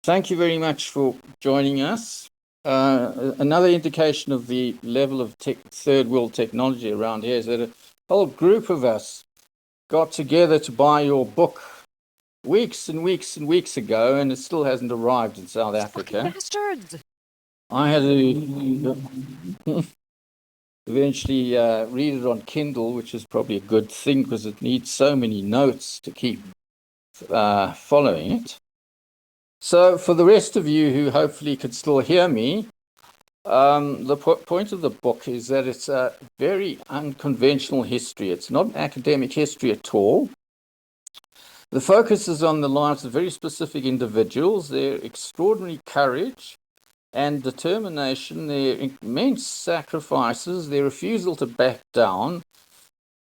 Thank you very much for joining us. Another indication of the level of third world technology around here is that a whole group of us got together to buy your book weeks and weeks and weeks ago, and it still hasn't arrived in South Africa. Bastards! I had to eventually read it on Kindle, which is probably a good thing because it needs so many notes to keep following it. So for the rest of you who hopefully could still hear me, the point of the book is that it's a very unconventional history. It's not an academic history at all. The focus is on the lives of very specific individuals, their extraordinary courage and determination, their immense sacrifices, their refusal to back down,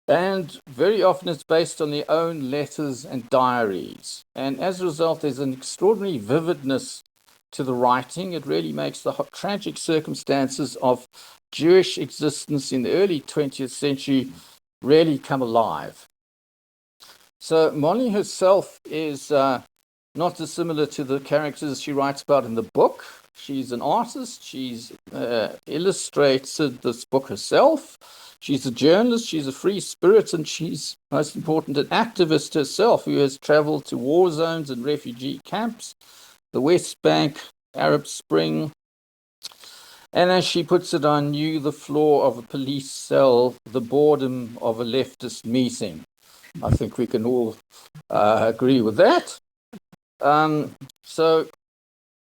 and very often it's based on their own letters and diaries. And as a result, there's an extraordinary vividness to the writing. It really makes the tragic circumstances of Jewish existence in the early 20th century really come alive. So Molly herself is not dissimilar to the characters she writes about in the book. She's an artist. She's illustrated this book herself. She's a journalist. She's a free spirit, and she's, most important, an activist herself who has traveled to war zones and refugee camps, the West Bank, Arab Spring. And as she puts it, I knew the floor of a police cell, the boredom of a leftist meeting. I think we can all agree with that. So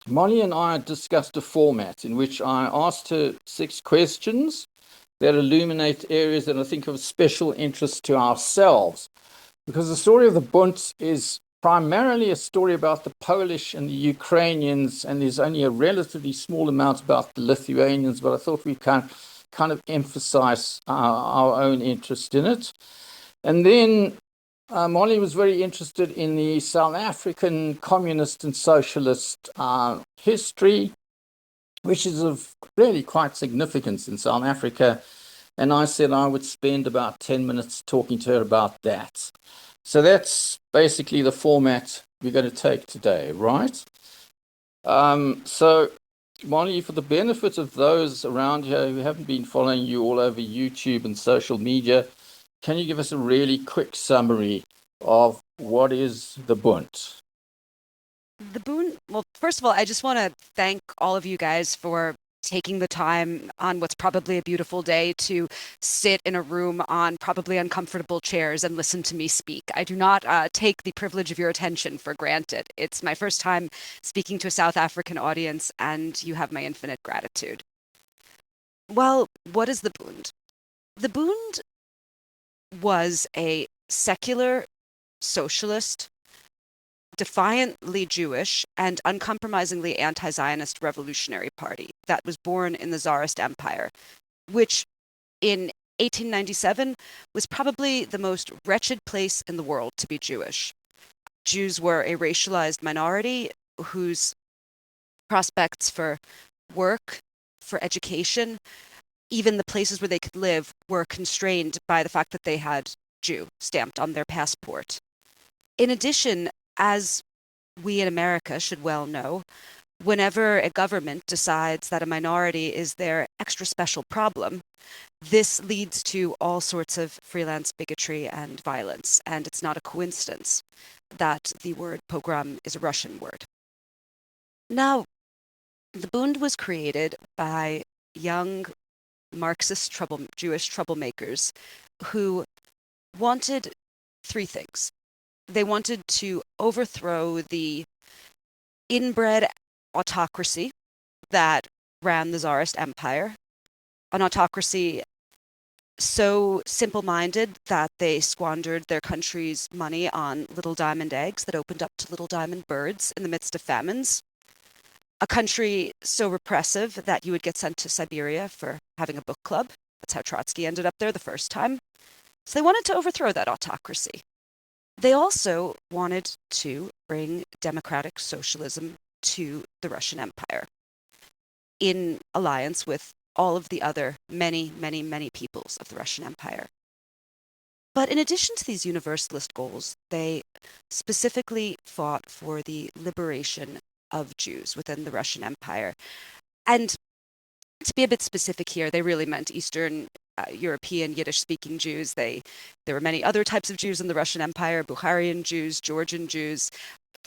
Molly and I discussed a format in which I asked her 6 questions that illuminate areas that I think are of special interest to ourselves. Because the story of the Bund is primarily a story about the Polish and the Ukrainians, and there's only a relatively small amount about the Lithuanians, but I thought we can kind of emphasize our own interest in it. And then Molly was very interested in the South African communist and socialist history, which is of really quite significance in South Africa. And I said I would spend about 10 minutes talking to her about that. So that's basically the format we're going to take today, right? So Molly, for the benefit of those around here who haven't been following you all over YouTube and social media, can you give us a really quick summary of what is the Bund? The Bund, well, first of all, I just want to thank all of you guys for taking the time on what's probably a beautiful day to sit in a room on probably uncomfortable chairs and listen to me speak. I do not take the privilege of your attention for granted. It's my first time speaking to a South African audience, and you have my infinite gratitude. Well, what is the Bund? The Bund was a secular, socialist, defiantly Jewish, and uncompromisingly anti-Zionist revolutionary party that was born in the Tsarist Empire, which in 1897 was probably the most wretched place in the world to be Jewish. Jews were a racialized minority whose prospects for work, for education, even the places where they could live were constrained by the fact that they had Jew stamped on their passport. In addition, as we in America should well know, whenever a government decides that a minority is their extra special problem, this leads to all sorts of freelance bigotry and violence, and it's not a coincidence that the word pogrom is a Russian word. Now, the Bund was created by young Marxist Jewish troublemakers who wanted 3 things. They wanted to overthrow the inbred autocracy that ran the Tsarist Empire, an autocracy so simple-minded that they squandered their country's money on little diamond eggs that opened up to little diamond birds in the midst of famines, a country so repressive that you would get sent to Siberia for having a book club. That's how Trotsky ended up there the first time. So they wanted to overthrow that autocracy. They also wanted to bring democratic socialism to the Russian Empire in alliance with all of the other many, many, many peoples of the Russian Empire. But in addition to these universalist goals, they specifically fought for the liberation of Jews within the Russian Empire. And to be a bit specific here, they really meant Eastern European Yiddish-speaking Jews. There were many other types of Jews in the Russian Empire: Bukharian Jews, Georgian Jews.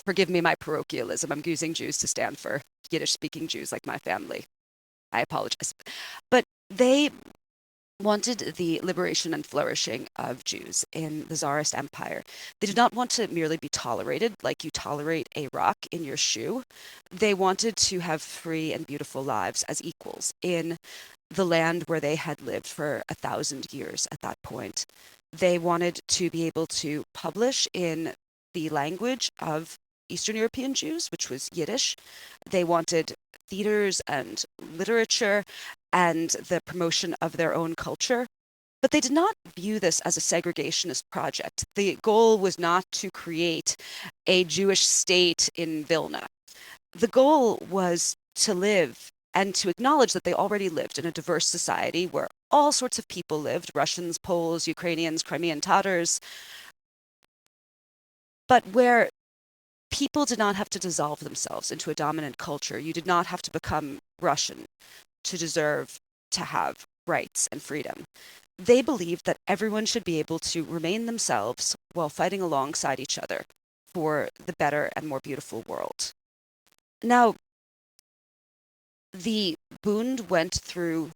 Forgive me my parochialism. I'm using Jews to stand for Yiddish-speaking Jews like my family. I apologize. But they wanted the liberation and flourishing of Jews in the Tsarist Empire. They did not want to merely be tolerated like you tolerate a rock in your shoe. They wanted to have free and beautiful lives as equals in the land where they had lived for 1,000 years at that point. They wanted to be able to publish in the language of Eastern European Jews, which was Yiddish. They wanted theaters and literature and the promotion of their own culture. But they did not view this as a segregationist project. The goal was not to create a Jewish state in Vilna. The goal was to live and to acknowledge that they already lived in a diverse society where all sorts of people lived: Russians, Poles, Ukrainians, Crimean Tatars, but where people did not have to dissolve themselves into a dominant culture. You did not have to become Russian to deserve to have rights and freedom. They believed that everyone should be able to remain themselves while fighting alongside each other for the better and more beautiful world. Now, the Bund went through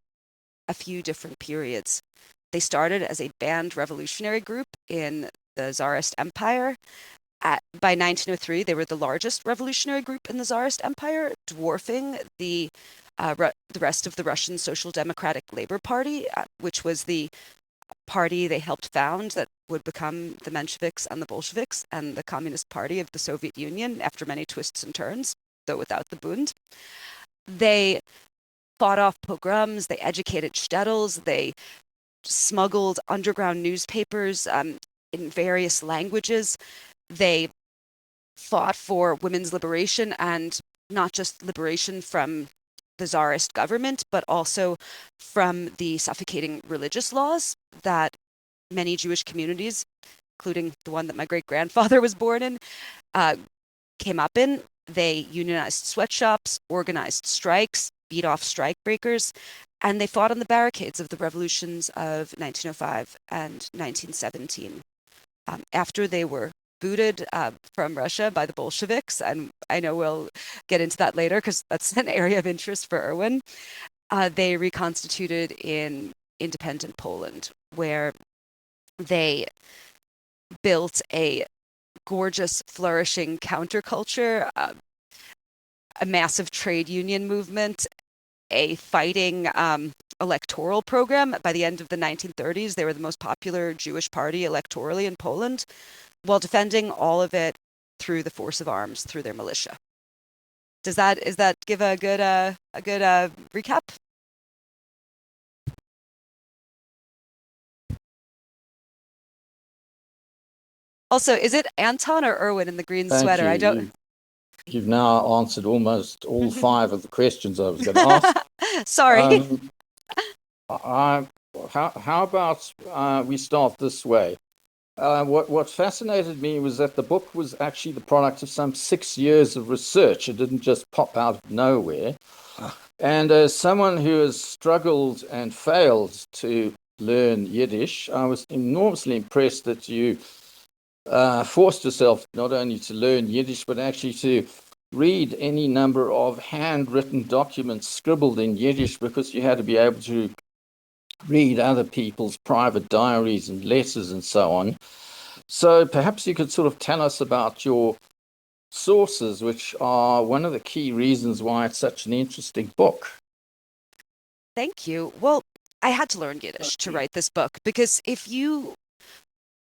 a few different periods. They started as a banned revolutionary group in the Tsarist Empire. By 1903, they were the largest revolutionary group in the Tsarist Empire, dwarfing the rest of the Russian Social Democratic Labor Party, which was the party they helped found that would become the Mensheviks and the Bolsheviks and the Communist Party of the Soviet Union after many twists and turns, though without the Bund. They fought off pogroms, they educated shtetls, they smuggled underground newspapers in various languages. They fought for women's liberation, and not just liberation from the Tsarist government, but also from the suffocating religious laws that many Jewish communities, including the one that my great-grandfather was born in, came up in. They unionized sweatshops, organized strikes, beat off strikebreakers, and they fought on the barricades of the revolutions of 1905 and 1917. After they were booted from Russia by the Bolsheviks, and I know we'll get into that later because that's an area of interest for Irwin, they reconstituted in independent Poland, where they built a gorgeous, flourishing counterculture, a massive trade union movement, a fighting electoral program. By the end of the 1930s, they were the most popular Jewish party electorally in Poland, while defending all of it through the force of arms, through their militia. Does that give a good recap? Also, is it Anton or Irwin in the green sweater? I don't. You've now answered almost all 5 of the questions I was going to ask. Sorry. How about we start this way? What fascinated me was that the book was actually the product of some 6 years of research. It didn't just pop out of nowhere. And as someone who has struggled and failed to learn Yiddish, I was enormously impressed that you forced yourself not only to learn Yiddish, but actually to read any number of handwritten documents scribbled in Yiddish, because you had to be able to read other people's private diaries and letters and so on. So perhaps you could sort of tell us about your sources, which are one of the key reasons why it's such an interesting book. Thank you. Well, I had to learn Yiddish to write this book, because if you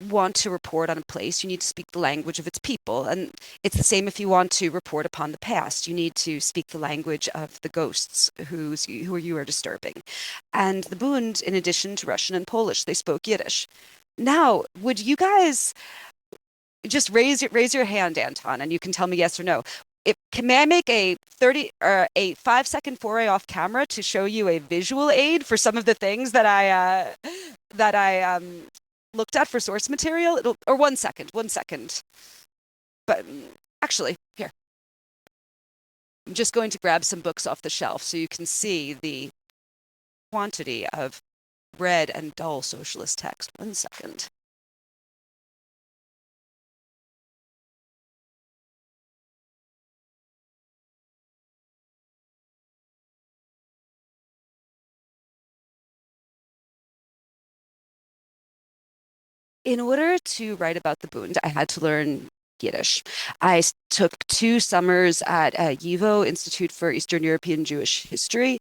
want to report on a place, you need to speak the language of its people. And it's the same if you want to report upon the past. You need to speak the language of the ghosts who you are disturbing. And the Bund, in addition to Russian and Polish, they spoke Yiddish. Now, would you guys just raise your hand, Anton, and you can tell me yes or no. May I make a 5-second foray off camera to show you a visual aid for some of the things that I looked at for source material? Or 1 second. But actually, here. I'm just going to grab some books off the shelf so you can see the quantity of red and dull socialist text. 1 second. In order to write about the Bund, I had to learn Yiddish. I took 2 summers at YIVO, Institute for Eastern European Jewish History.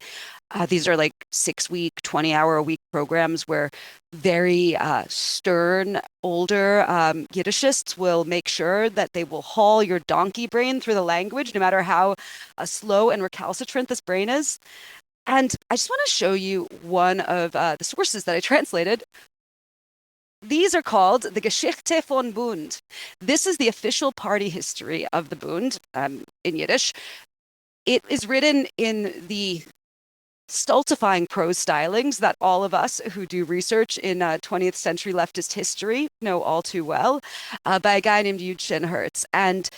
These are like 6-week, 20-hour-a-week programs where very stern, older Yiddishists will make sure that they will haul your donkey brain through the language, no matter how slow and recalcitrant this brain is. And I just want to show you one of the sources that I translated. These are called the Geschichte von Bund. This is the official party history of the Bund in Yiddish. It is written in the stultifying prose stylings that all of us who do research in 20th century leftist history know all too well, by a guy named Eugene Hertz. And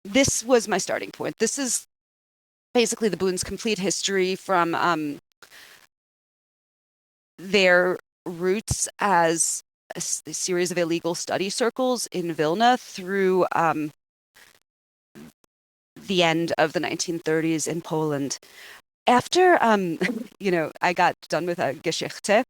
this was my starting point. This is basically the Bund's complete history from their roots as a series of illegal study circles in Vilna through the end of the 1930s in Poland. After, I got done with a Geschichte,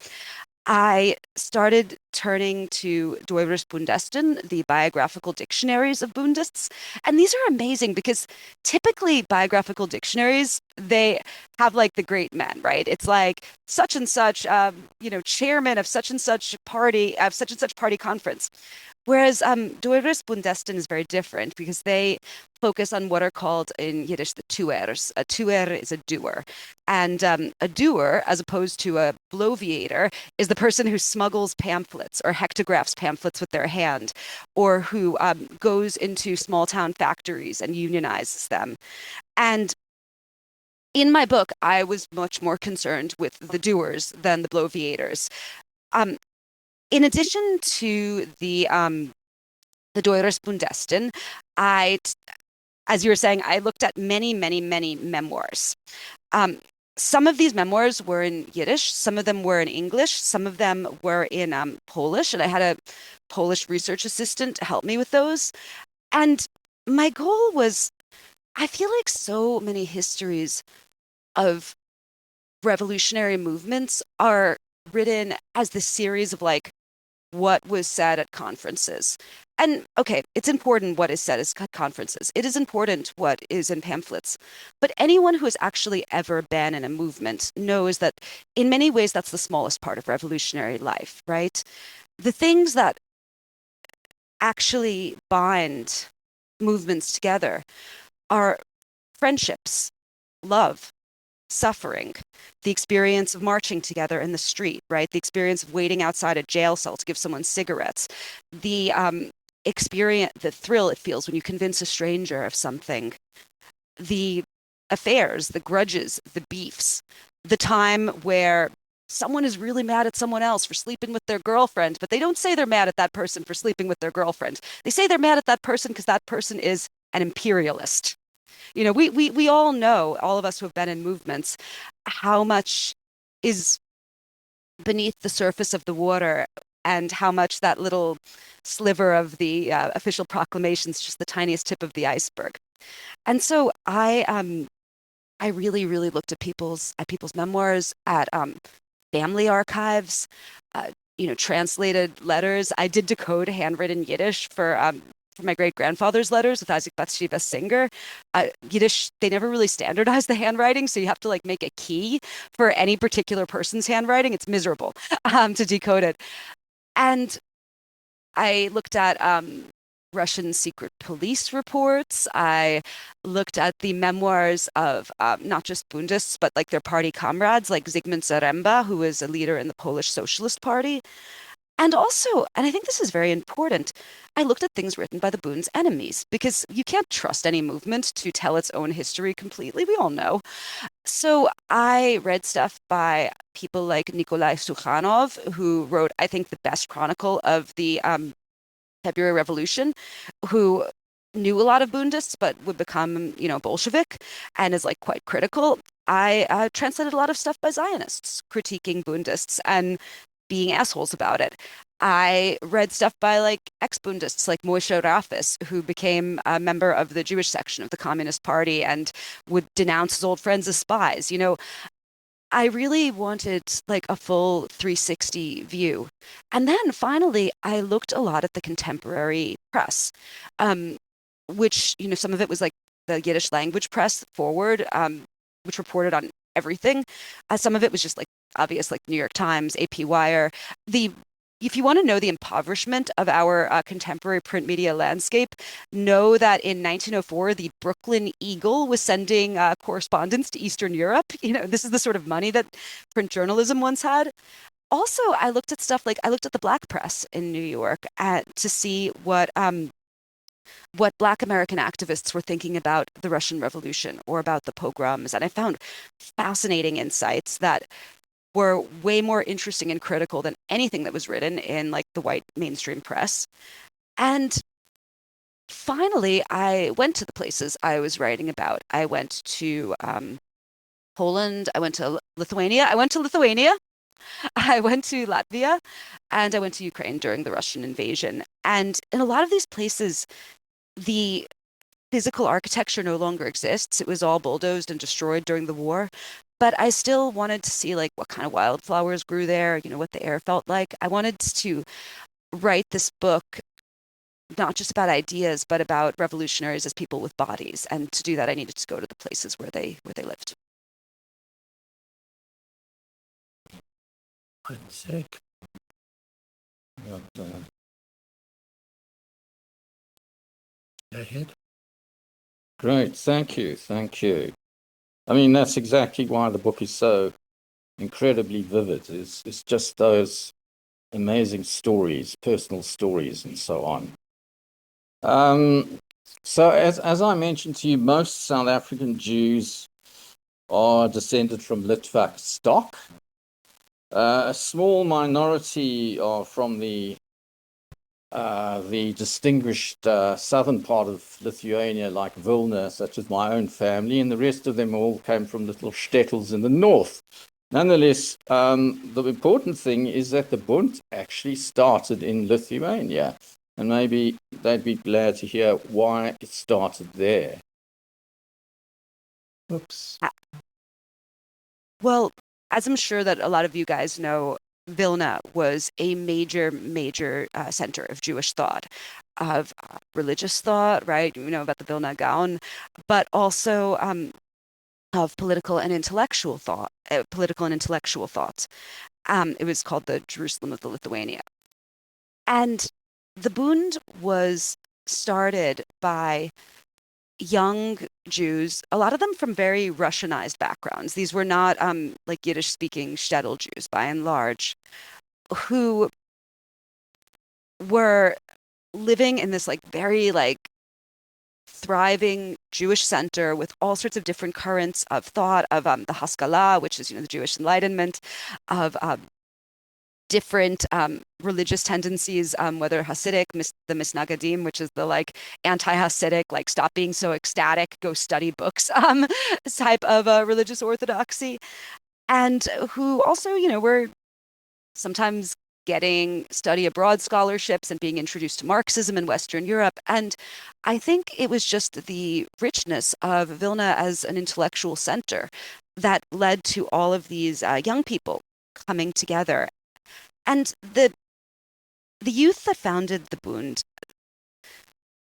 I started turning to Deures Bundesten, the biographical dictionaries of Bundists. And these are amazing because typically biographical dictionaries, they have like the great men, right? It's like such and such, chairman of such and such party conference. Whereas Deures Bundesten is very different because they focus on what are called in Yiddish the tuers. A tuer is a doer. And a doer, as opposed to a bloviator, is the person who smuggles pamphlets or hectographs pamphlets with their hand, or who goes into small town factories and unionizes them. And in my book, I was much more concerned with the doers than the bloviators. In addition to the Deures Bundesten, as you were saying, I looked at many, many, many memoirs. Some of these memoirs were in Yiddish, some of them were in English, some of them were in Polish, and I had a Polish research assistant to help me with those. And my goal was, I feel like so many histories of revolutionary movements are written as the series of like what was said at conferences. And okay, it's important what is said at conferences. It is important what is in pamphlets. But anyone who has actually ever been in a movement knows that in many ways that's the smallest part of revolutionary life, right? The things that actually bind movements together are friendships, love, suffering, the experience of marching together in the street, right? The experience of waiting outside a jail cell to give someone cigarettes, the experience, the thrill it feels when you convince a stranger of something, the affairs, the grudges, the beefs, the time where someone is really mad at someone else for sleeping with their girlfriend, but they don't say they're mad at that person for sleeping with their girlfriend. They say they're mad at that person because that person is an imperialist. You know, we all know, all of us who have been in movements, how much is beneath the surface of the water and how much that little sliver of the official proclamation is just the tiniest tip of the iceberg. And so I really, really looked at people's memoirs, at family archives, translated letters. I did decode handwritten Yiddish for my great-grandfather's letters with Isaac Bathsheba Singer. Yiddish, they never really standardized the handwriting, so you have to like make a key for any particular person's handwriting. It's miserable to decode it. And I looked at Russian secret police reports. I looked at the memoirs of not just Bundists, but like their party comrades, like Zygmunt Zaremba, who was a leader in the Polish Socialist Party. And also, and I think this is very important, I looked at things written by the Bund's enemies, because you can't trust any movement to tell its own history completely. We all know. So I read stuff by people like Nikolai Sukhanov, who wrote, I think, the best chronicle of the February Revolution, who knew a lot of Bundists, but would become, Bolshevik and is like quite critical. I translated a lot of stuff by Zionists critiquing Bundists and being assholes about it. I read stuff by like ex-Bundists like Moshe Rafis, who became a member of the Jewish section of the Communist Party and would denounce his old friends as spies. I really wanted like a full 360 view. And then finally, I looked a lot at the contemporary press, um, which, some of it was like the Yiddish-language press forward, which reported on everything. Some of it was just like obvious, like New York Times, AP Wire. The If you want to know the impoverishment of our contemporary print media landscape, know that in 1904, the Brooklyn Eagle was sending correspondence to Eastern Europe. This is the sort of money that print journalism once had. Also, I looked at stuff like I looked at the Black press in New York to see what Black American activists were thinking about the Russian Revolution or about the pogroms. And I found fascinating insights that were way more interesting and critical than anything that was written in like the white mainstream press. And finally, I went to the places I was writing about. I went to Poland. I went to Lithuania. I went to Latvia, and I went to Ukraine during the Russian invasion. And in a lot of these places, the physical architecture no longer exists. It was all bulldozed and destroyed during the war. But I still wanted to see like what kind of wildflowers grew there, what the air felt like. I wanted to write this book not just about ideas, but about revolutionaries as people with bodies. And to do that, I needed to go to the places where they lived. One sec. Go ahead. Great, thank you. I mean, that's exactly why the book is so incredibly vivid. It's just those amazing stories, personal stories, and so on. So as I mentioned to you, most South African Jews are descended from Litvak stock. A small minority are from the distinguished southern part of Lithuania, like Vilna, such as my own family, and the rest of them all came from little shtetls in the north. Nonetheless, the important thing is that the Bund actually started in Lithuania, and maybe they'd be glad to hear why it started there. Oops. Well, as I'm sure that a lot of you guys know, Vilna was a major center of Jewish thought, of religious thought, right? About the Vilna Gaon, but also of political and intellectual thoughts. It was called the Jerusalem of the Lithuania. And the Bund was started by young Jews, a lot of them from very Russianized backgrounds. These were not like Yiddish-speaking shtetl Jews, by and large, who were living in this like very like thriving Jewish center with all sorts of different currents of thought, of the Haskalah, which is the Jewish Enlightenment, of different religious tendencies, whether Hasidic, the Misnagadim, which is the like anti-Hasidic, like stop being so ecstatic, go study books type of religious orthodoxy, and who also, were sometimes getting study abroad scholarships and being introduced to Marxism in Western Europe. And I think it was just the richness of Vilna as an intellectual center that led to all of these young people coming together. And the youth that founded the Bund,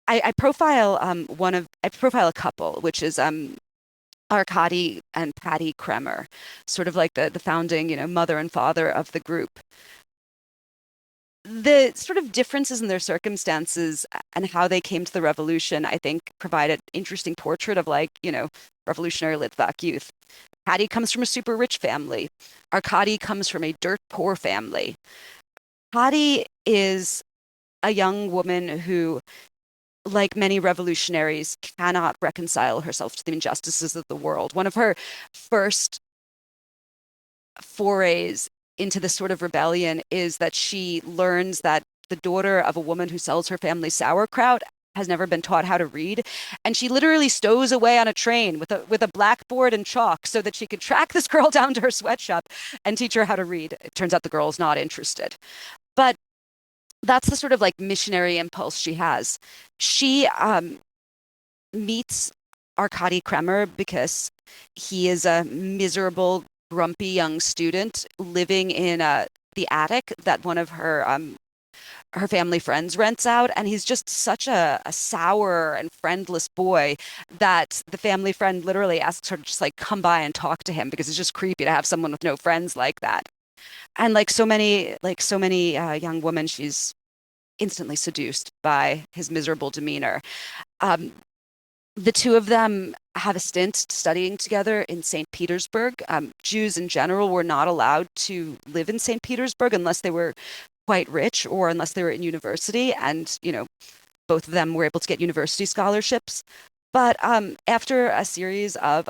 I profile a couple, which is Arkady and Patty Kremer, sort of like the founding, mother and father of the group. The sort of differences in their circumstances and how they came to the revolution, I think, provide an interesting portrait of like, revolutionary Litvak youth. Patty comes from a super rich family. Arkady comes from a dirt poor family. Patty is a young woman who, like many revolutionaries, cannot reconcile herself to the injustices of the world. One of her first forays into this sort of rebellion is that she learns that the daughter of a woman who sells her family sauerkraut has never been taught how to read, and she literally stows away on a train with a blackboard and chalk so that she could track this girl down to her sweatshop and teach her how to read. It turns out the girl's not interested. But that's the sort of like missionary impulse she has. She meets Arkady Kremer because he is a miserable, grumpy young student living in the attic that one of her family friends rents out, and he's just such a sour and friendless boy that the family friend literally asks her to just like come by and talk to him because it's just creepy to have someone with no friends like that. And like so many young women, she's instantly seduced by his miserable demeanor. The two of them have a stint studying together in St. Petersburg. Jews in general were not allowed to live in St. Petersburg unless they were quite rich or unless they were in university. And, both of them were able to get university scholarships. But after a series of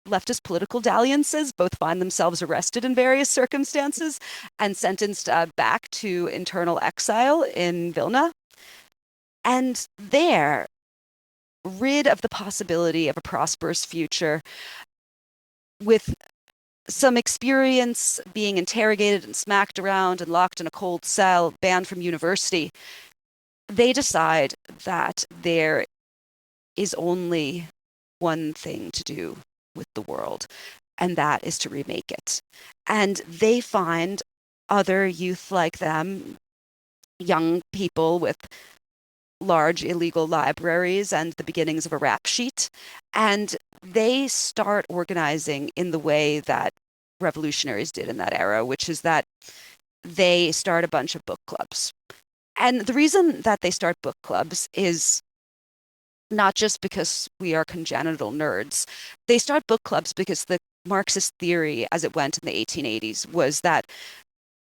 leftist political dalliances, both find themselves arrested in various circumstances and sentenced back to internal exile in Vilna. And there, rid of the possibility of a prosperous future, with some experience being interrogated and smacked around and locked in a cold cell, banned from university, they decide that there is only one thing to do with the world, and that is to remake it. And they find other youth like them, young people with large illegal libraries and the beginnings of a rap sheet, and they start organizing in the way that revolutionaries did in that era, which is that they start a bunch of book clubs. And the reason that they start book clubs is not just because we are congenital nerds. They start book clubs because the Marxist theory, as it went in the 1880s, was that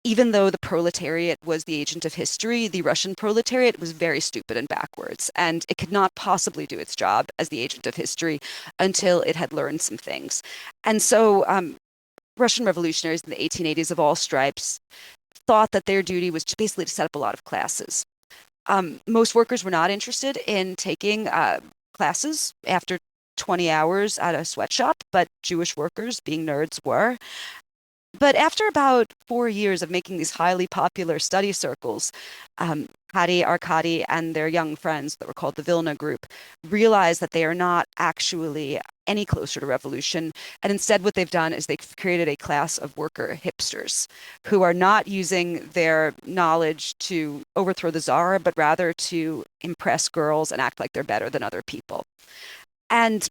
even though the proletariat was the agent of history, the Russian proletariat was very stupid and backwards, and it could not possibly do its job as the agent of history until it had learned some things. And so Russian revolutionaries in the 1880s of all stripes thought that their duty was basically to set up a lot of classes. Most workers were not interested in taking classes after 20 hours at a sweatshop, but Jewish workers, being nerds, were. But after about 4 years of making these highly popular study circles, Hadi, Arkady, and their young friends that were called the Vilna Group realized that they are not actually any closer to revolution. And instead, what they've done is they've created a class of worker hipsters who are not using their knowledge to overthrow the czar, but rather to impress girls and act like they're better than other people. And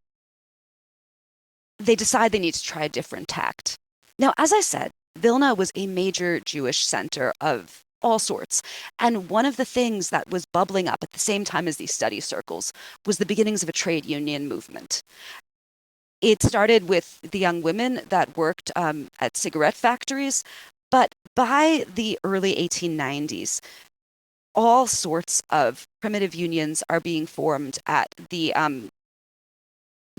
they decide they need to try a different tact. Now, as I said, Vilna was a major Jewish center of all sorts. And one of the things that was bubbling up at the same time as these study circles was the beginnings of a trade union movement. It started with the young women that worked at cigarette factories, but by the early 1890s, all sorts of primitive unions are being formed at the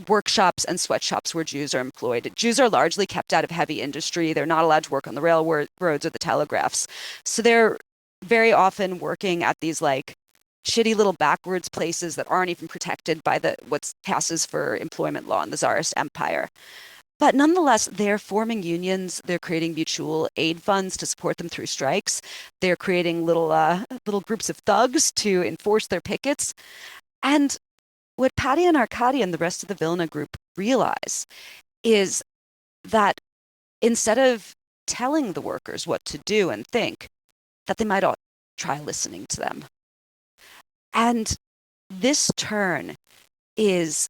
workshops and sweatshops where Jews are employed. Jews are largely kept out of heavy industry. They're not allowed to work on the railroads or the telegraphs. So they're very often working at these like shitty little backwards places that aren't even protected by what passes for employment law in the Tsarist Empire. But nonetheless, they're forming unions. They're creating mutual aid funds to support them through strikes. They're creating little groups of thugs to enforce their pickets. And what Patty and Arkady and the rest of the Vilna Group realize is that instead of telling the workers what to do and think, that they might ought to try listening to them. And this turn is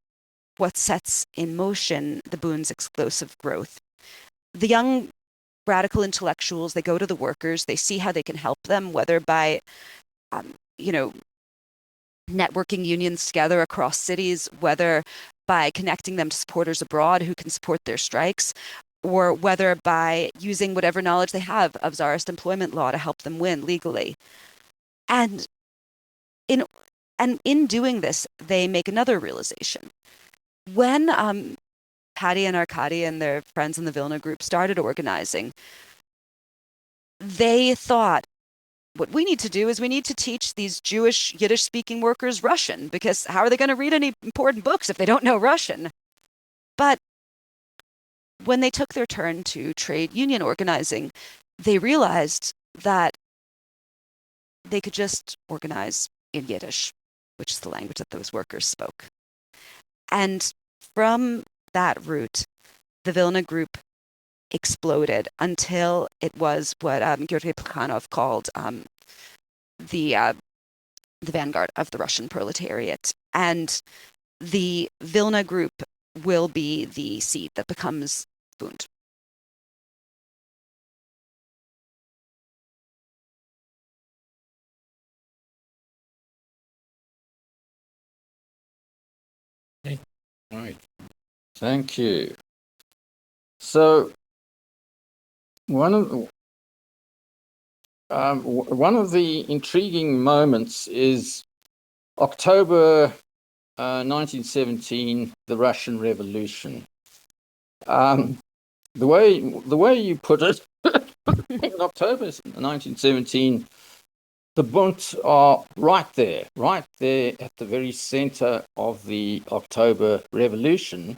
what sets in motion the Bund's explosive growth. The young radical intellectuals, they go to the workers, they see how they can help them, whether by, networking unions together across cities, whether by connecting them to supporters abroad who can support their strikes, or whether by using whatever knowledge they have of Tsarist employment law to help them win legally. And in doing this, they make another realization. When Patty and Arkady and their friends in the Vilna Group started organizing, they thought what we need to do is we need to teach these Jewish Yiddish-speaking workers Russian, because how are they going to read any important books if they don't know Russian? But when they took their turn to trade union organizing, they realized that they could just organize in Yiddish, which is the language that those workers spoke. And from that route, the Vilna group exploded until it was what Yuri Plekhanov called the vanguard of the Russian proletariat. And the Vilna group will be the seed that becomes Bund. Right. Thank you. So one of the intriguing moments is October 1917, the Russian Revolution. The way you put it, in October 1917, the Bund are right there at the very center of the October Revolution.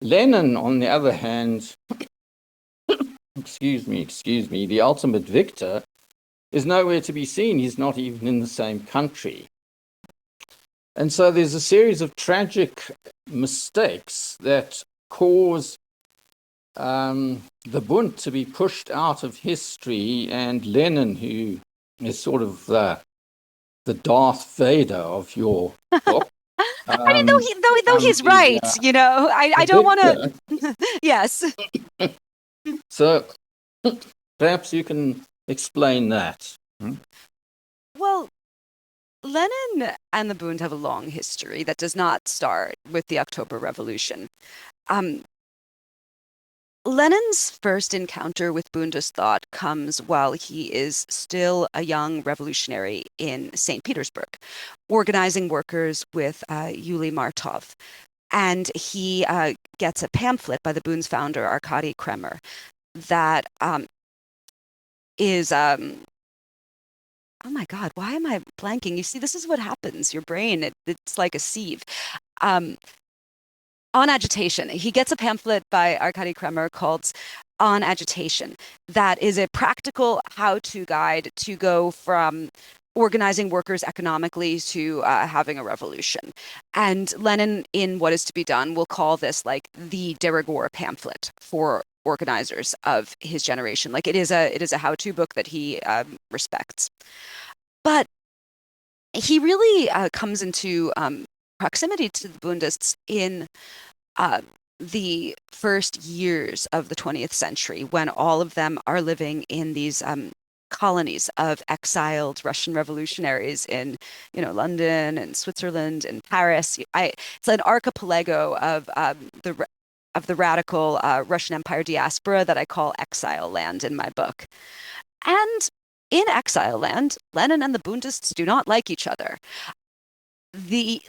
Lenin, on the other hand, excuse me, the ultimate victor, is nowhere to be seen. He's not even in the same country. And so there's a series of tragic mistakes that cause the Bund to be pushed out of history, and Lenin, who is sort of the Darth Vader of your book. I mean, though he's right, I don't want to. Yes. So perhaps you can explain that. Well, Lenin and the Bund have a long history that does not start with the October Revolution. Lenin's first encounter with Bundist thought comes while he is still a young revolutionary in St. Petersburg, organizing workers with Yuli Martov. And he gets a pamphlet by the Bund's founder, Arkady Kremer, that is... oh my God, why am I blanking? You see, this is what happens. Your brain, it's like a sieve. On agitation. He gets a pamphlet by Arkady Kremer called On Agitation. That is a practical how-to guide to go from organizing workers economically to having a revolution. And Lenin, in What Is to Be Done, will call this like the de rigueur pamphlet for organizers of his generation. Like it is a how-to book that he respects. But he really comes into proximity to the Bundists in the first years of the 20th century, when all of them are living in these colonies of exiled Russian revolutionaries in, London and Switzerland and Paris. It's an archipelago of the radical Russian Empire diaspora that I call exile land in my book. And in exile land, Lenin and the Bundists do not like each other.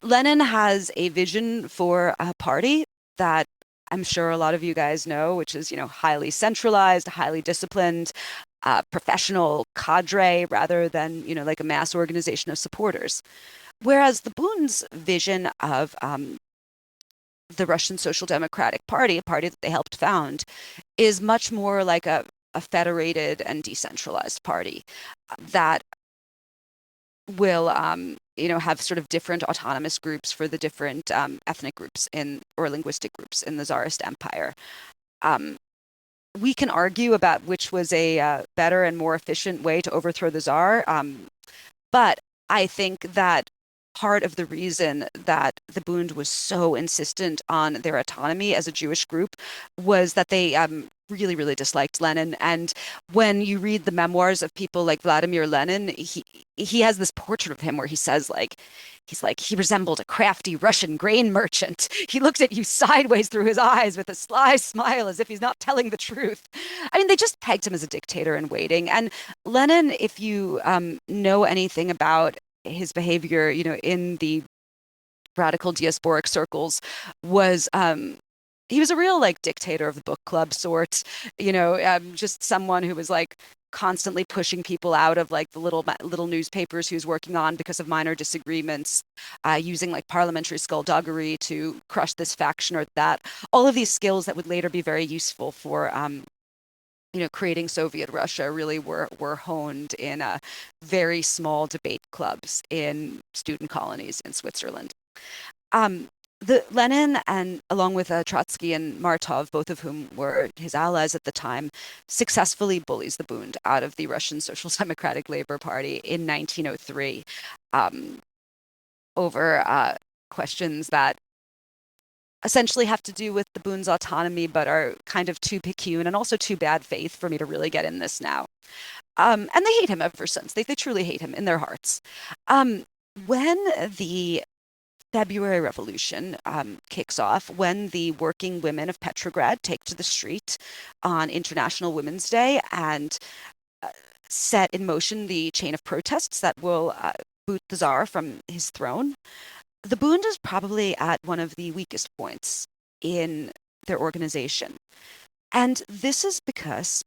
Lenin has a vision for a party that I'm sure a lot of you guys know, which is, highly centralized, highly disciplined, professional cadre rather than, like a mass organization of supporters. Whereas the Bund's vision of the Russian Social Democratic Party, a party that they helped found, is much more like a federated and decentralized party that will have sort of different autonomous groups for the different ethnic groups or linguistic groups in the Tsarist Empire. We can argue about which was a better and more efficient way to overthrow the Tsar, but I think that part of the reason that the Bund was so insistent on their autonomy as a Jewish group was that they really, really disliked Lenin. And when you read the memoirs of people like Vladimir Lenin, he has this portrait of him where he says, he resembled a crafty Russian grain merchant. He looked at you sideways through his eyes with a sly smile as if he's not telling the truth. I mean, they just pegged him as a dictator in waiting. And Lenin, if you know anything about his behavior, in the radical diasporic circles, was he was a real like dictator of the book club sort, just someone who was like constantly pushing people out of like the little newspapers he was working on because of minor disagreements, using like parliamentary skullduggery to crush this faction or that. All of these skills that would later be very useful for creating Soviet Russia really were honed in very small debate clubs in student colonies in Switzerland. The Lenin, and along with Trotsky and Martov, both of whom were his allies at the time, successfully bullies the Bund out of the Russian Social Democratic Labor Party in 1903 over questions that essentially have to do with the Bund's autonomy, but are kind of too picayune and also too bad faith for me to really get in this now. And they hate him ever since. They truly hate him in their hearts. When the February Revolution kicks off, when the working women of Petrograd take to the street on International Women's Day and set in motion the chain of protests that will boot the Tsar from his throne, the Bund is probably at one of the weakest points in their organization. And this is because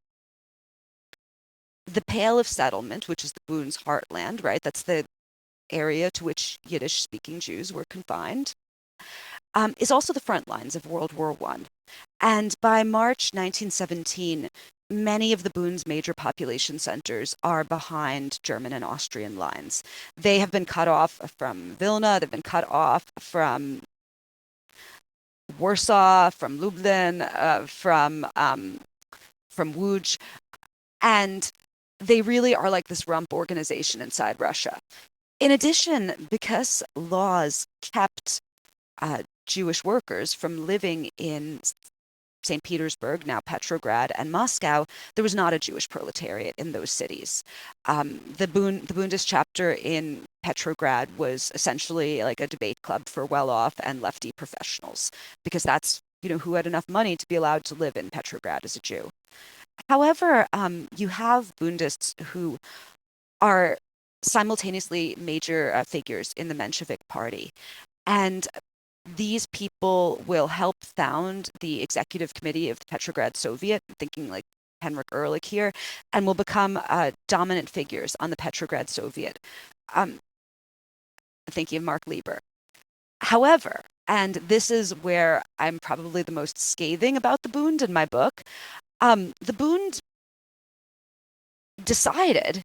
the Pale of Settlement, which is the Bund's heartland, right? That's the area to which Yiddish-speaking Jews were confined, is also the front lines of World War I. And by March 1917, many of the Bund's major population centers are behind German and Austrian lines. They have been cut off from Vilna, they've been cut off from Warsaw, from Lublin, from Łódź, and they really are like this rump organization inside Russia. In addition, because laws kept Jewish workers from living in St. Petersburg, now Petrograd, and Moscow, there was not a Jewish proletariat in those cities. The Bundist chapter in Petrograd was essentially like a debate club for well-off and lefty professionals, because that's who had enough money to be allowed to live in Petrograd as a Jew. However, you have Bundists who are simultaneously major figures in the Menshevik Party. And these people will help found the executive committee of the Petrograd Soviet, thinking like Henrik Ehrlich here, and will become dominant figures on the Petrograd Soviet. Thinking of Mark Lieber. However, and this is where I'm probably the most scathing about the Bund in my book, the Bund decided,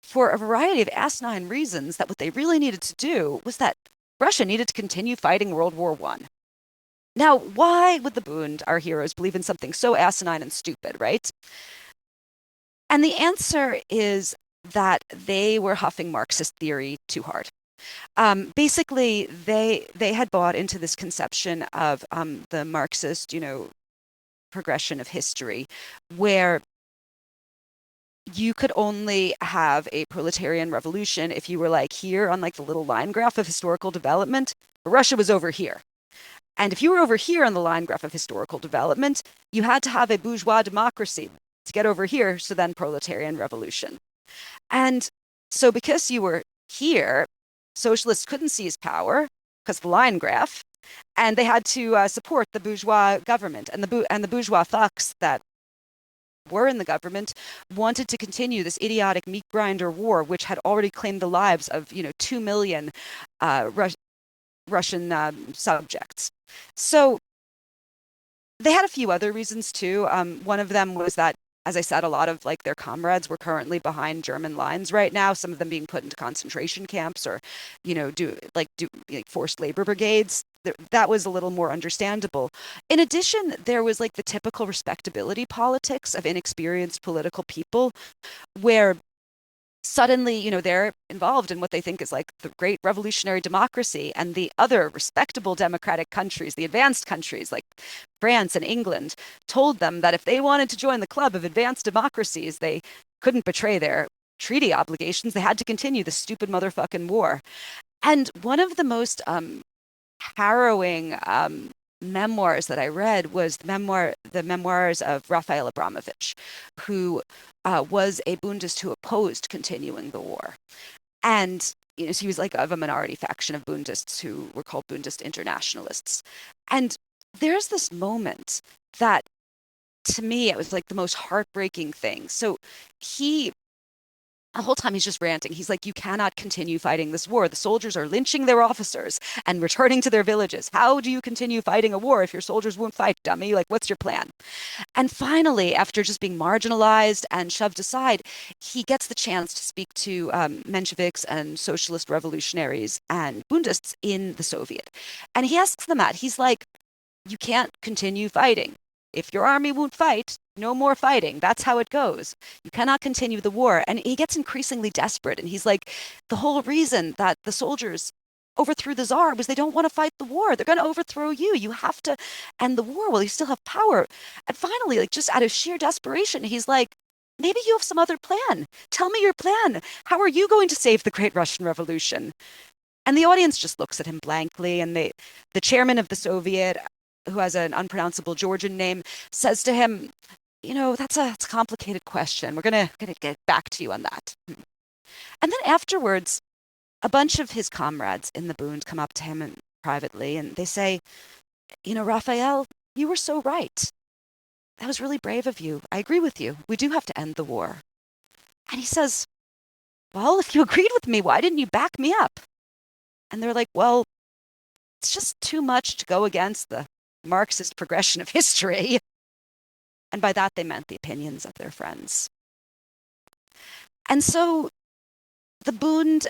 for a variety of asinine reasons, that what they really needed to do was that Russia needed to continue fighting World War I. Now, why would the Bund, our heroes, believe in something so asinine and stupid, right? And the answer is that they were huffing Marxist theory too hard. Basically, they had bought into this conception of the Marxist, progression of history, where you could only have a proletarian revolution if you were like here on like the little line graph of historical development. Russia was over here. And if you were over here on the line graph of historical development, you had to have a bourgeois democracy to get over here, so then proletarian revolution. And so because you were here, socialists couldn't seize power because the line graph, and they had to support the bourgeois government, and the bourgeois thugs that were in the government wanted to continue this idiotic meat grinder war, which had already claimed the lives of 2 million Russian subjects. So they had a few other reasons too. One of them was that, as I said, a lot of like their comrades were currently behind German lines right now, some of them being put into concentration camps or do forced labor brigades. That was a little more understandable. In addition, there was like the typical respectability politics of inexperienced political people, where suddenly, they're involved in what they think is like the great revolutionary democracy, and the other respectable democratic countries, the advanced countries like France and England, told them that if they wanted to join the club of advanced democracies, they couldn't betray their treaty obligations. They had to continue the stupid motherfucking war. And one of the most harrowing memoirs that I read was the memoirs of Raphael Abramovich, who was a Bundist who opposed continuing the war. And so he was like of a minority faction of Bundists who were called Bundist internationalists. And there's this moment that, to me, it was like the most heartbreaking thing. So the whole time he's just ranting. He's like, you cannot continue fighting this war. The soldiers are lynching their officers and returning to their villages. How do you continue fighting a war if your soldiers won't fight, dummy? Like, what's your plan? And finally, after just being marginalized and shoved aside, he gets the chance to speak to Mensheviks and socialist revolutionaries and Bundists in the Soviet. And he asks them that. He's like, you can't continue fighting. If your army won't fight, no more fighting. That's how it goes. You cannot continue the war. And he gets increasingly desperate. And he's like, the whole reason that the soldiers overthrew the Tsar was they don't want to fight the war. They're going to overthrow you. You have to end the war while you still have power. And finally, like just out of sheer desperation, he's like, maybe you have some other plan. Tell me your plan. How are you going to save the Great Russian Revolution? And the audience just looks at him blankly. And the chairman of the Soviet, who has an unpronounceable Georgian name, says to him, that's a complicated question. We're gonna get back to you on that. And then afterwards, a bunch of his comrades in the Bund come up to him privately, and they say, Raphael, you were so right. That was really brave of you. I agree with you. We do have to end the war. And he says, well, if you agreed with me, why didn't you back me up? And they're like, well, it's just too much to go against the Marxist progression of history. And by that, they meant the opinions of their friends. And so the Bund's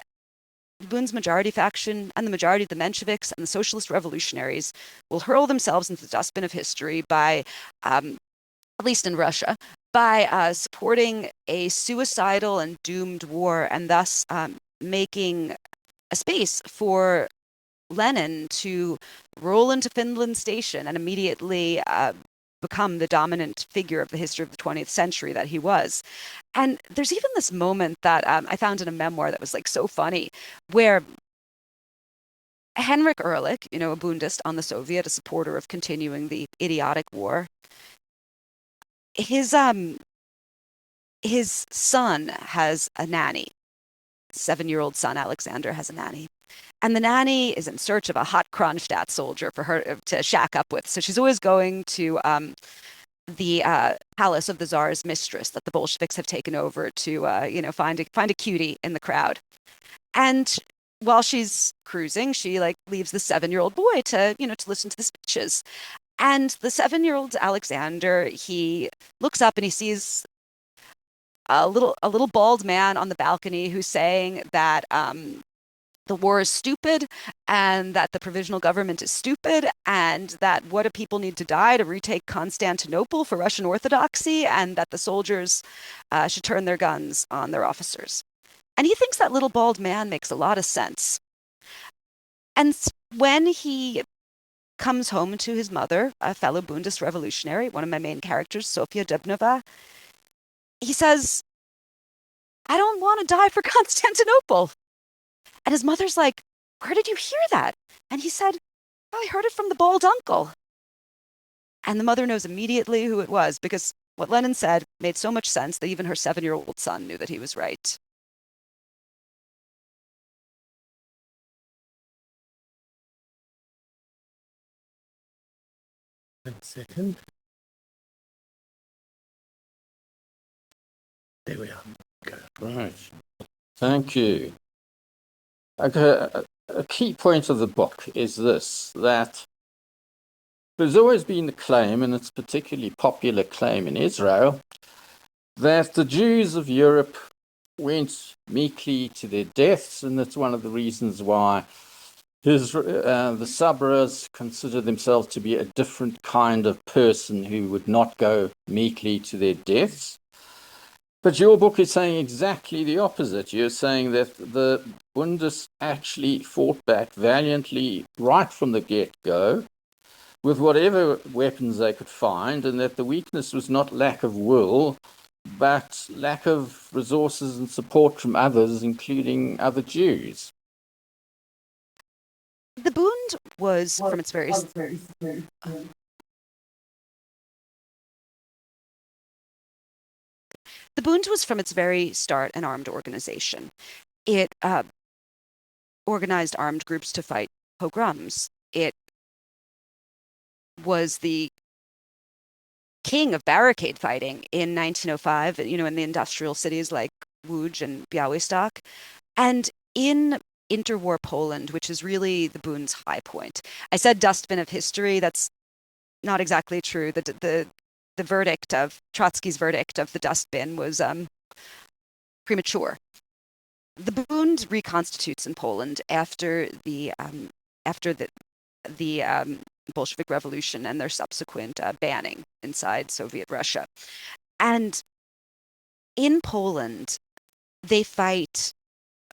majority faction and the majority of the Mensheviks and the socialist revolutionaries will hurl themselves into the dustbin of history by, at least in Russia, by supporting a suicidal and doomed war, and thus making a space for Lenin to roll into Finland Station and immediately become the dominant figure of the history of the 20th century that he was. And there's even this moment that I found in a memoir that was like so funny, where Henrik Ehrlich, a Bundist on the Soviet, a supporter of continuing the idiotic war, his son has a nanny. 7-year-old son Alexander has a nanny. And the nanny is in search of a hot Kronstadt soldier for her to shack up with. So she's always going to the palace of the Tsar's mistress that the Bolsheviks have taken over to, find a cutie in the crowd. And while she's cruising, she leaves the 7-year-old boy to listen to the speeches. And the 7-year-old Alexander, he looks up and he sees a little bald man on the balcony who's saying that the war is stupid, and that the provisional government is stupid, and that what do people need to die to retake Constantinople for Russian Orthodoxy, and that the soldiers should turn their guns on their officers. And he thinks that little bald man makes a lot of sense. And when he comes home to his mother, a fellow Bundist revolutionary, one of my main characters, Sofia Dubnova, he says, I don't want to die for Constantinople. And his mother's like, where did you hear that? And he said, oh, I heard it from the bald uncle. And the mother knows immediately who it was, because what Lenin said made so much sense that even her 7-year-old son knew that he was right. One second. There we are. Go. Right. Thank you. Okay, a key point of the book is this, that there's always been the claim, and it's a particularly popular claim in Israel, that the Jews of Europe went meekly to their deaths, and that's one of the reasons why the Sabras consider themselves to be a different kind of person who would not go meekly to their deaths. But your book is saying exactly the opposite. You're saying that the Bundists actually fought back valiantly right from the get-go with whatever weapons they could find, and that the weakness was not lack of will, but lack of resources and support from others, including other Jews. The Bund was, from its very... The Bund was from its very start an armed organization. It organized armed groups to fight pogroms. It was the king of barricade fighting in 1905, in the industrial cities like Łódź and Białystok. And in interwar Poland, which is really the Bund's high point. I said dustbin of history. That's not exactly true. The verdict of Trotsky's verdict of the dustbin was premature. The Bund reconstitutes in Poland after the Bolshevik Revolution and their subsequent banning inside Soviet Russia. And in Poland, they fight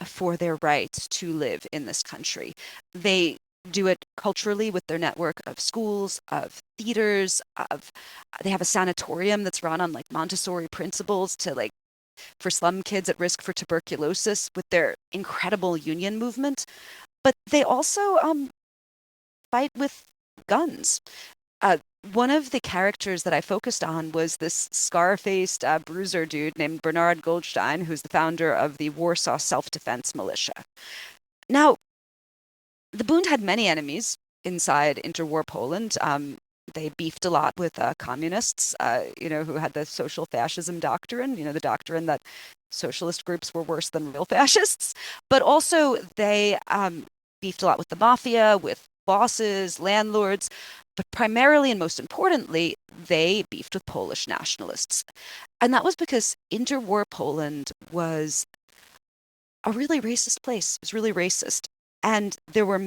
for their right to live in this country. They do it culturally with their network of schools, of theaters, they have a sanatorium that's run on like Montessori principles for slum kids at risk for tuberculosis with their incredible union movement. But they also fight with guns. One of the characters that I focused on was this scar-faced bruiser dude named Bernard Goldstein, who's the founder of the Warsaw Self-Defense Militia. Now, the Bund had many enemies inside interwar Poland. They beefed a lot with communists, who had the social fascism doctrine, the doctrine that socialist groups were worse than real fascists. But also they beefed a lot with the mafia, with bosses, landlords, but primarily and most importantly, they beefed with Polish nationalists. And that was because interwar Poland was a really racist place. It was really racist. And there was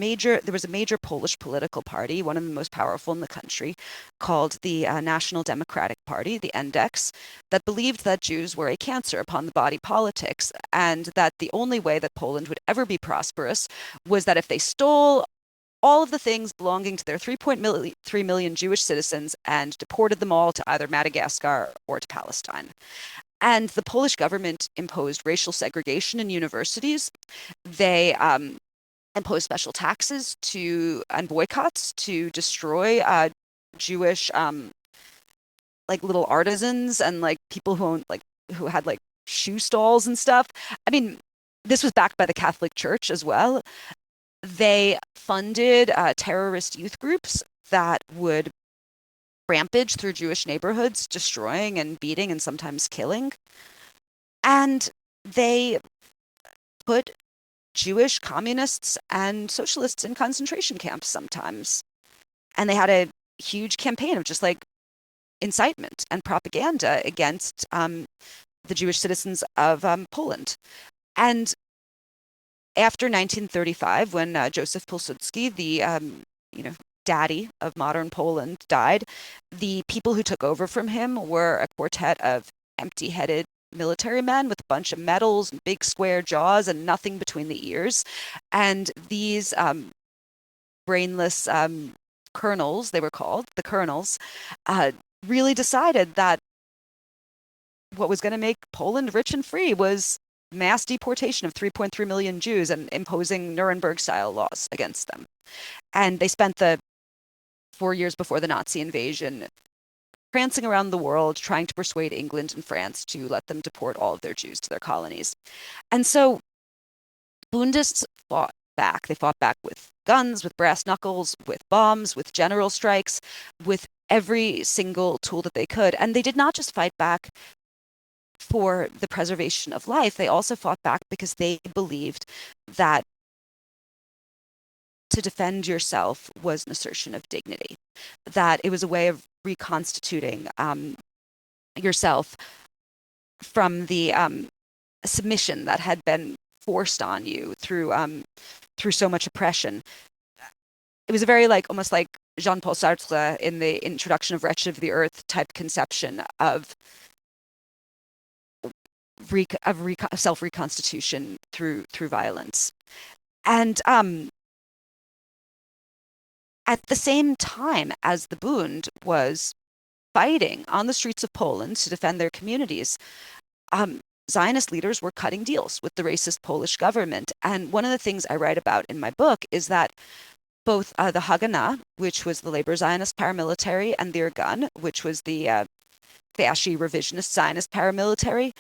a major Polish political party, one of the most powerful in the country, called the National Democratic Party, the NDEX, that believed that Jews were a cancer upon the body politics, and that the only way that Poland would ever be prosperous was that if they stole all of the things belonging to their 3.3 million Jewish citizens and deported them all to either Madagascar or to Palestine. And the Polish government imposed racial segregation in universities. They imposed special taxes and boycotts to destroy Jewish little artisans and people who had shoe stalls and stuff. I mean, this was backed by the Catholic Church as well. They funded terrorist youth groups that would rampage through Jewish neighborhoods, destroying and beating and sometimes killing. And they put Jewish communists and socialists in concentration camps sometimes. And they had a huge campaign of just incitement and propaganda against the Jewish citizens of Poland. And after 1935, when Joseph Pilsudski, the daddy of modern Poland, died, the people who took over from him were a quartet of empty-headed military men with a bunch of medals and big square jaws and nothing between the ears. And these brainless colonels, they were called, the colonels, really decided that what was going to make Poland rich and free was mass deportation of 3.3 million Jews and imposing Nuremberg-style laws against them. And they spent the 4 years before the Nazi invasion prancing around the world trying to persuade England and France to let them deport all of their Jews to their colonies. And so Bundists fought back. They fought back with guns, with brass knuckles, with bombs, with general strikes, with every single tool that they could. And they did not just fight back for the preservation of life. They also fought back because they believed that to defend yourself was an assertion of dignity, that it was a way of reconstituting yourself from the submission that had been forced on you through so much oppression. It was a very almost like Jean-Paul Sartre in the introduction of Wretched of the Earth type conception of self-reconstitution through violence. And at the same time as the Bund was fighting on the streets of Poland to defend their communities, Zionist leaders were cutting deals with the racist Polish government. And one of the things I write about in my book is that both the Haganah, which was the labor Zionist paramilitary, and the Irgun, which was the fasci revisionist Zionist paramilitary,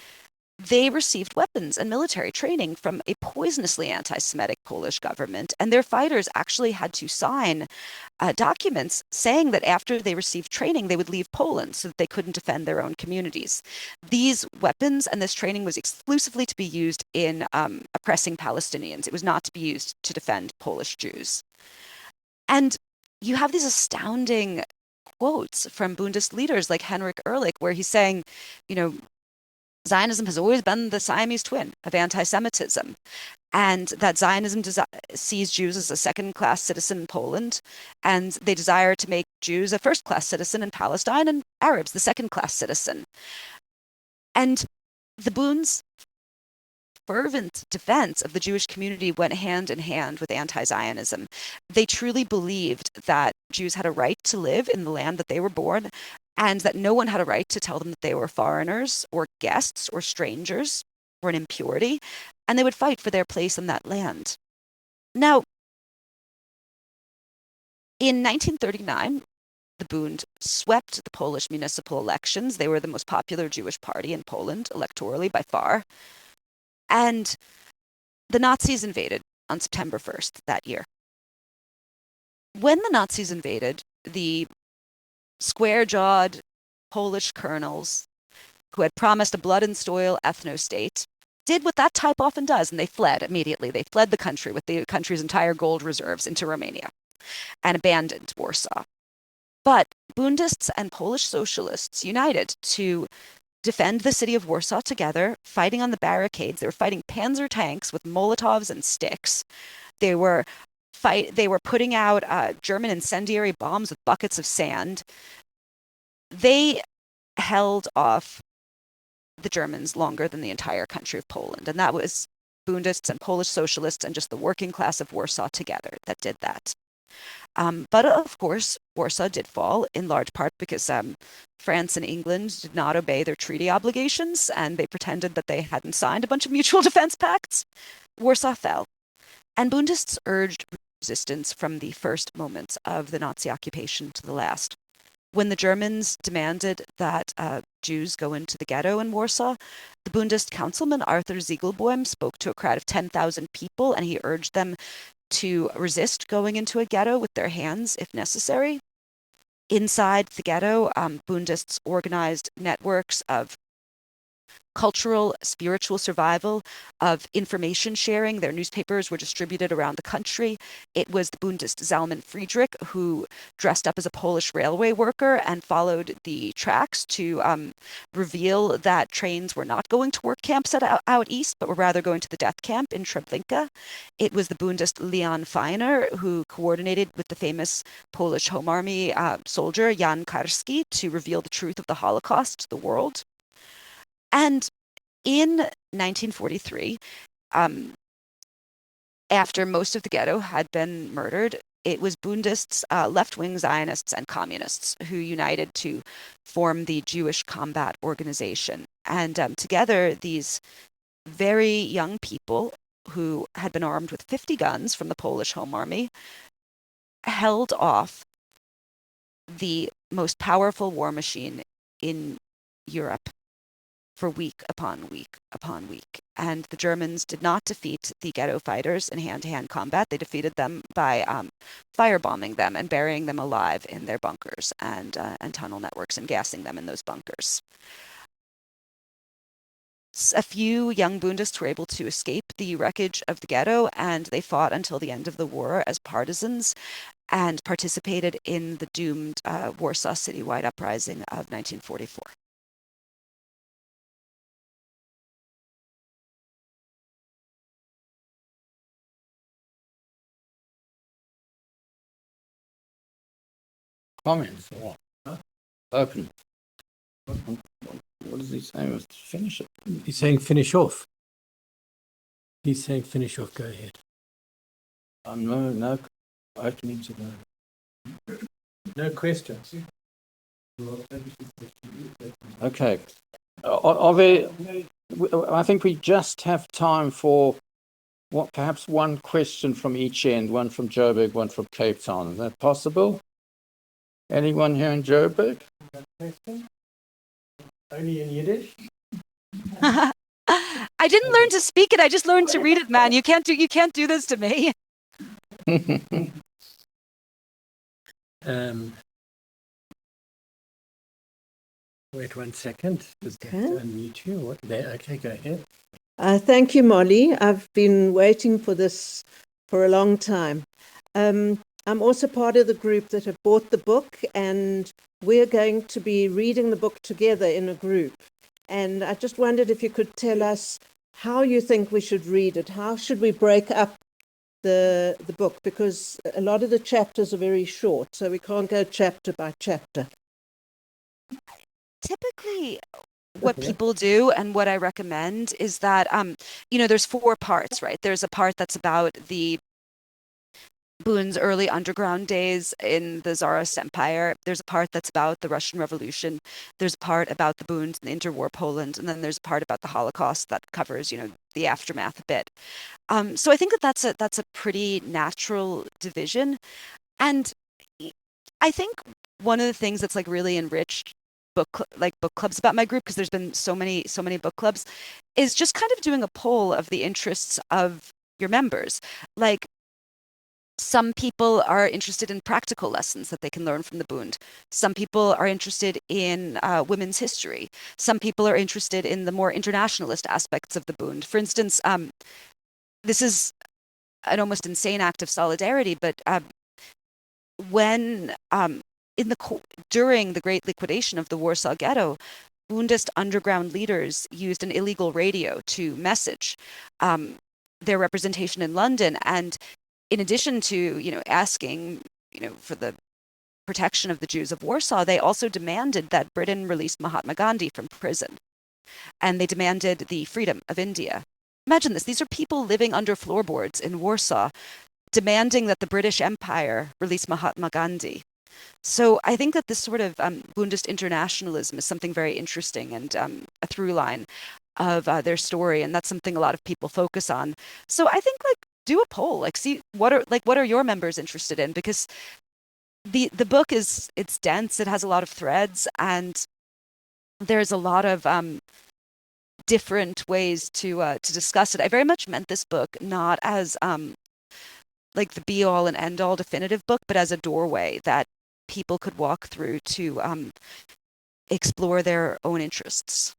they received weapons and military training from a poisonously anti-Semitic Polish government, and their fighters actually had to sign documents saying that after they received training, they would leave Poland so that they couldn't defend their own communities. These weapons and this training was exclusively to be used in oppressing Palestinians. It was not to be used to defend Polish Jews. And you have these astounding quotes from Bundist leaders like Henrik Ehrlich, where he's saying, you know, Zionism has always been the Siamese twin of anti-Semitism, and that Zionism sees Jews as a second-class citizen in Poland, and they desire to make Jews a first-class citizen in Palestine and Arabs the second-class citizen. And the Bund's fervent defense of the Jewish community went hand in hand with anti-Zionism. They truly believed that Jews had a right to live in the land that they were born, and that no one had a right to tell them that they were foreigners or guests or strangers or an impurity, and they would fight for their place in that land. Now, in 1939, the Bund swept the Polish municipal elections. They were the most popular Jewish party in Poland, electorally by far. And the Nazis invaded on September 1st that year. When the Nazis invaded, the square-jawed Polish colonels who had promised a blood-and-soil ethno-state did what that type often does, and they fled immediately. They fled the country with the country's entire gold reserves into Romania and abandoned Warsaw. But Bundists and Polish socialists united to defend the city of Warsaw together, fighting on the barricades. They were fighting panzer tanks with Molotovs and sticks. They were putting out German incendiary bombs with buckets of sand. They held off the Germans longer than the entire country of Poland. And that was Bundists and Polish socialists and just the working class of Warsaw together that did that. But of course, Warsaw did fall in large part because France and England did not obey their treaty obligations, and they pretended that they hadn't signed a bunch of mutual defense pacts. Warsaw fell. And Bundists urged resistance from the first moments of the Nazi occupation to the last. When the Germans demanded that Jews go into the ghetto in Warsaw, the Bundist councilman Arthur Ziegelboim spoke to a crowd of 10,000 people, and he urged them to resist going into a ghetto with their hands if necessary. Inside the ghetto, Bundists organized networks of cultural, spiritual survival, of information sharing. Their newspapers were distributed around the country. It was the Bundist Zalman Friedrich who dressed up as a Polish railway worker and followed the tracks to reveal that trains were not going to work camps out east, but were rather going to the death camp in Treblinka. It was the Bundist Leon Feiner who coordinated with the famous Polish Home Army soldier Jan Karski to reveal the truth of the Holocaust to the world. And in 1943, after most of the ghetto had been murdered, it was Bundists, left-wing Zionists, and communists who united to form the Jewish Combat Organization. And together, these very young people who had been armed with 50 guns from the Polish Home Army held off the most powerful war machine in Europe for week upon week upon week. And the Germans did not defeat the ghetto fighters in hand-to-hand combat. They defeated them by firebombing them and burying them alive in their bunkers and tunnel networks and gassing them in those bunkers. A few young Bundists were able to escape the wreckage of the ghetto, and they fought until the end of the war as partisans and participated in the doomed Warsaw citywide uprising of 1944. Comments or what? Huh? Open. What is he saying? Finish it. He's saying finish off. He's saying finish off. Go ahead. No openings to go. No questions. Okay. I think we just have time for perhaps one question from each end, one from Joburg, one from Cape Town. Is that possible? Anyone here in Joburg? Question? Only in Yiddish? I didn't learn to speak it. I just learned to read it, man. You can't do this to me. Wait 1 second. Just Okay. unmute you. What? There. Okay, go ahead. Thank you, Molly. I've been waiting for this for a long time. I'm also part of the group that have bought the book, and we're going to be reading the book together in a group. And I just wondered if you could tell us how you think we should read it. How should we break up the book? Because a lot of the chapters are very short, so we can't go chapter by chapter. Typically, what people do and what I recommend is that, there's 4 parts, right? There's a part that's about the Bund's early underground days in the Tsarist Empire. There's a part that's about the Russian Revolution. There's a part about the Bund and the interwar Poland. And then there's a part about the Holocaust that covers, the aftermath a bit. So I think that's a pretty natural division. And I think one of the things that's like really enriched book clubs about my group, because there's been so many book clubs, is just kind of doing a poll of the interests of your members. Like, some people are interested in practical lessons that they can learn from the Bund. Some people are interested in women's history. Some people are interested in the more internationalist aspects of the Bund. For instance, this is an almost insane act of solidarity, but when during the Great Liquidation of the Warsaw Ghetto, Bundist underground leaders used an illegal radio to message their representation in London. And in addition to, asking, for the protection of the Jews of Warsaw, they also demanded that Britain release Mahatma Gandhi from prison. And they demanded the freedom of India. Imagine this. These are people living under floorboards in Warsaw, demanding that the British Empire release Mahatma Gandhi. So I think that this sort of Bundist internationalism is something very interesting and a through line of their story. And that's something a lot of people focus on. So I think, do a poll, see what are your members interested in, because the book it's dense, it has a lot of threads, and there's a lot of different ways to discuss it. I very much meant this book not as the be all and end all definitive book, but as a doorway that people could walk through to explore their own interests.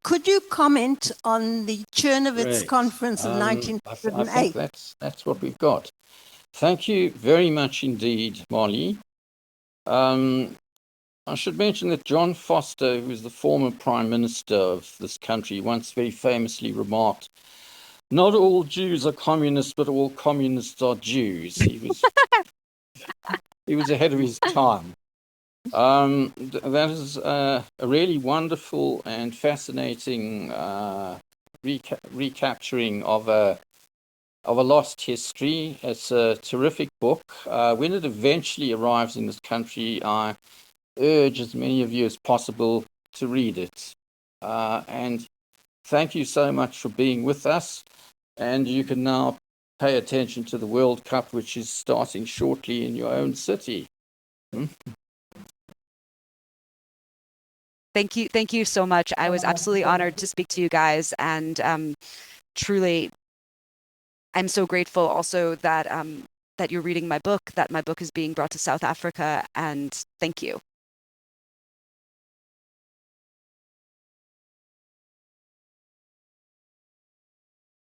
Could you comment on the Chernovitz Great. Conference of I 1908? think that's what we've got. Thank you very much indeed, Molly. I should mention that John Foster, who was the former Prime Minister of this country, once very famously remarked, "Not all Jews are communists, but all communists are Jews." He was ahead of his time. That is a really wonderful and fascinating recapturing of a lost history. It's a terrific book. When it eventually arrives in this country, I urge as many of you as possible to read it. And thank you so much for being with us. And you can now pay attention to the World Cup, which is starting shortly in your own city. Thank you so much. I was absolutely honored to speak to you guys, and truly, I'm so grateful also that that you're reading my book, that my book is being brought to South Africa, and thank you.